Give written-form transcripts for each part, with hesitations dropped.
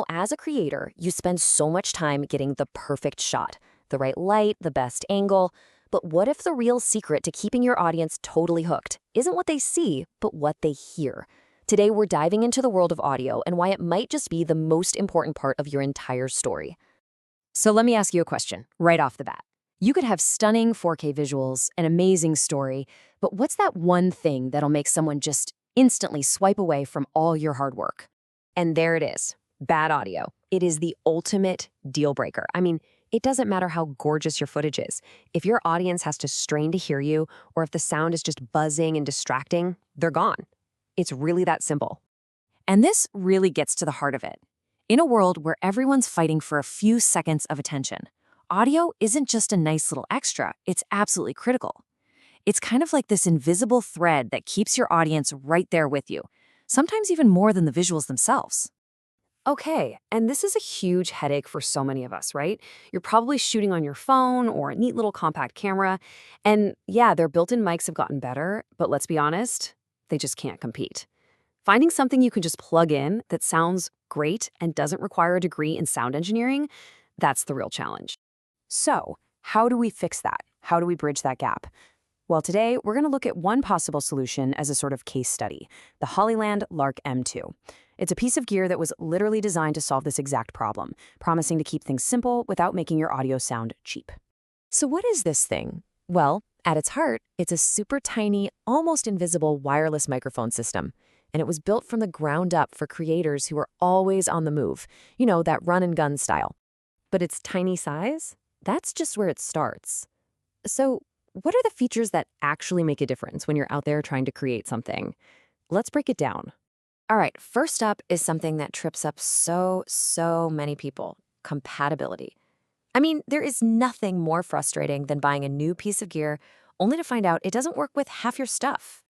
As a creator, you spend so much time getting the perfect shot, the right light, the best angle. But what if the real secret to keeping your audience totally hooked isn't what they see, but what they hear? Today, we're diving into the world of audio and why it might just be the most important part of your entire story. So let me ask you a question right off the bat. You could have stunning 4K visuals, an amazing story, but what's that one thing that'll make someone just instantly swipe away from all your hard work? And there it is, bad audio. It is the ultimate deal breaker. It doesn't matter how gorgeous your footage is. If your audience has to strain to hear you, or if the sound is just buzzing and distracting, they're gone. It's really that simple. And this really gets to the heart of it. In a world where everyone's fighting for a few seconds of attention, audio isn't just a nice little extra, it's absolutely critical. It's kind of like this invisible thread that keeps your audience right there with you, sometimes even more than the visuals themselves. Okay, and this is a huge headache for so many of us, right? You're probably shooting on your phone or a neat little compact camera, and yeah, their built-in mics have gotten better, but let's be honest, they just can't compete. Finding something you can just plug in that sounds great and doesn't require a degree in sound engineering, that's the real challenge. So, how do we fix that? How do we bridge that gap? Well, today, we're going to look at one possible solution as a sort of case study, the Hollyland Lark M2. It's a piece of gear that was literally designed to solve this exact problem, promising to keep things simple without making your audio sound cheap. So what is this thing? Well, at its heart, it's a super tiny, almost invisible wireless microphone system. And it was built from the ground up for creators who are always on the move, that run and gun style. But its tiny size? That's just where it starts. So, what are the features that actually make a difference when you're out there trying to create something? Let's break it down. All right, first up is something that trips up so many people: compatibility. There is nothing more frustrating than buying a new piece of gear only to find out it doesn't work with half your stuff.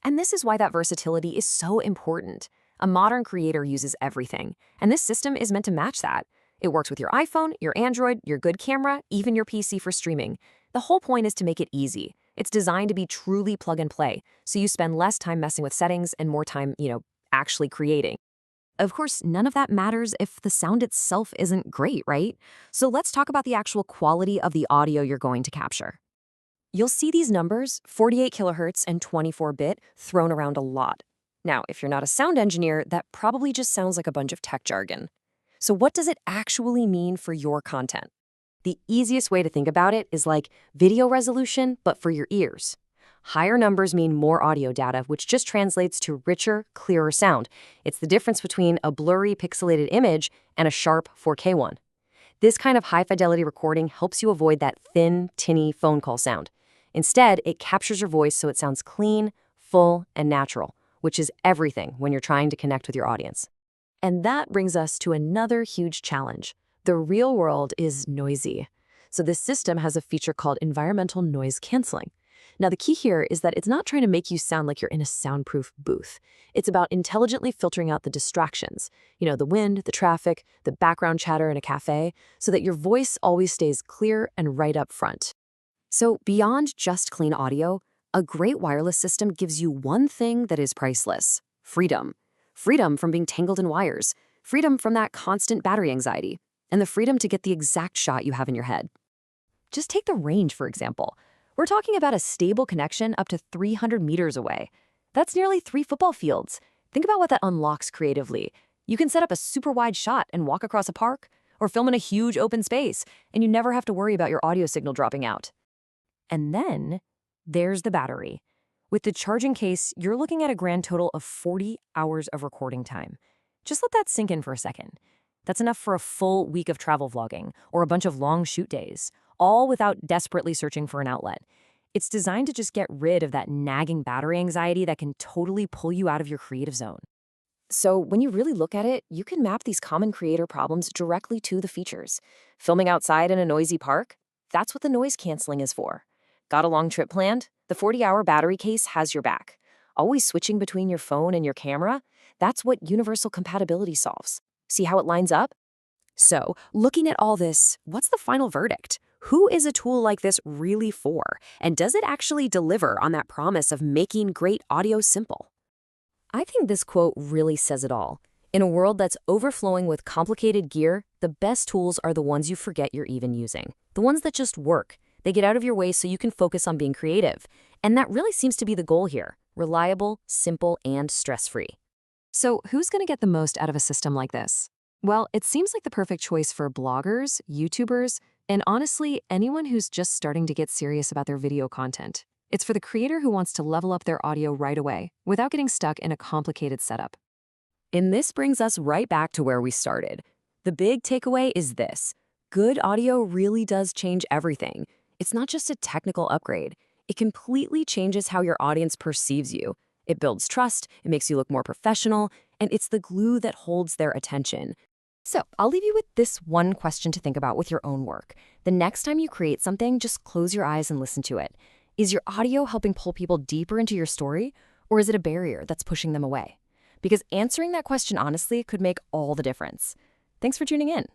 And this is why that versatility is so important. A modern creator uses everything, and this system is meant to match that. It works with your iPhone, your Android, your good camera, even your PC for streaming. The whole point is to make it easy. It's designed to be truly plug and play, so you spend less time messing with settings and more time, actually creating. Of course, none of that matters if the sound itself isn't great, right? So let's talk about the actual quality of the audio you're going to capture. You'll see these numbers, 48 kilohertz and 24-bit, thrown around a lot. Now, if you're not a sound engineer, that probably just sounds like a bunch of tech jargon. So what does it actually mean for your content? The easiest way to think about it is like video resolution, but for your ears. Higher numbers mean more audio data, which just translates to richer, clearer sound. It's the difference between a blurry, pixelated image and a sharp 4K one. This kind of high-fidelity recording helps you avoid that thin, tinny phone call sound. Instead, it captures your voice so it sounds clean, full, and natural, which is everything when you're trying to connect with your audience. And that brings us to another huge challenge. The real world is noisy. So this system has a feature called environmental noise canceling. Now, the key here is that it's not trying to make you sound like you're in a soundproof booth. It's about intelligently filtering out the distractions, the wind, the traffic, the background chatter in a cafe, so that your voice always stays clear and right up front. So beyond just clean audio, a great wireless system gives you one thing that is priceless: freedom. Freedom from being tangled in wires, freedom from that constant battery anxiety, and the freedom to get the exact shot you have in your head. Just take the range, for example. We're talking about a stable connection up to 300 meters away. That's nearly 3 football fields. Think about what that unlocks creatively. You can set up a super wide shot and walk across a park, or film in a huge open space, and you never have to worry about your audio signal dropping out. And then there's the battery. With the charging case, you're looking at a grand total of 40 hours of recording time. Just let that sink in for a second. That's enough for a full week of travel vlogging or a bunch of long shoot days, all without desperately searching for an outlet. It's designed to just get rid of that nagging battery anxiety that can totally pull you out of your creative zone. So when you really look at it, you can map these common creator problems directly to the features. Filming outside in a noisy park? That's what the noise canceling is for. Got a long trip planned? The 40-hour battery case has your back. Always switching between your phone and your camera? That's what universal compatibility solves. See how it lines up? So, looking at all this, what's the final verdict? Who is a tool like this really for? And does it actually deliver on that promise of making great audio simple? I think this quote really says it all. In a world that's overflowing with complicated gear, the best tools are the ones you forget you're even using. The ones that just work. They get out of your way so you can focus on being creative. And that really seems to be the goal here. Reliable, simple, and stress-free. So who's going to get the most out of a system like this? Well, it seems like the perfect choice for bloggers, YouTubers, and honestly, anyone who's just starting to get serious about their video content. It's for the creator who wants to level up their audio right away without getting stuck in a complicated setup. And this brings us right back to where we started. The big takeaway is this. Good audio really does change everything. It's not just a technical upgrade. It completely changes how your audience perceives you. It builds trust, it makes you look more professional, and it's the glue that holds their attention. So, I'll leave you with this one question to think about with your own work. The next time you create something, just close your eyes and listen to it. Is your audio helping pull people deeper into your story, or is it a barrier that's pushing them away? Because answering that question honestly could make all the difference. Thanks for tuning in.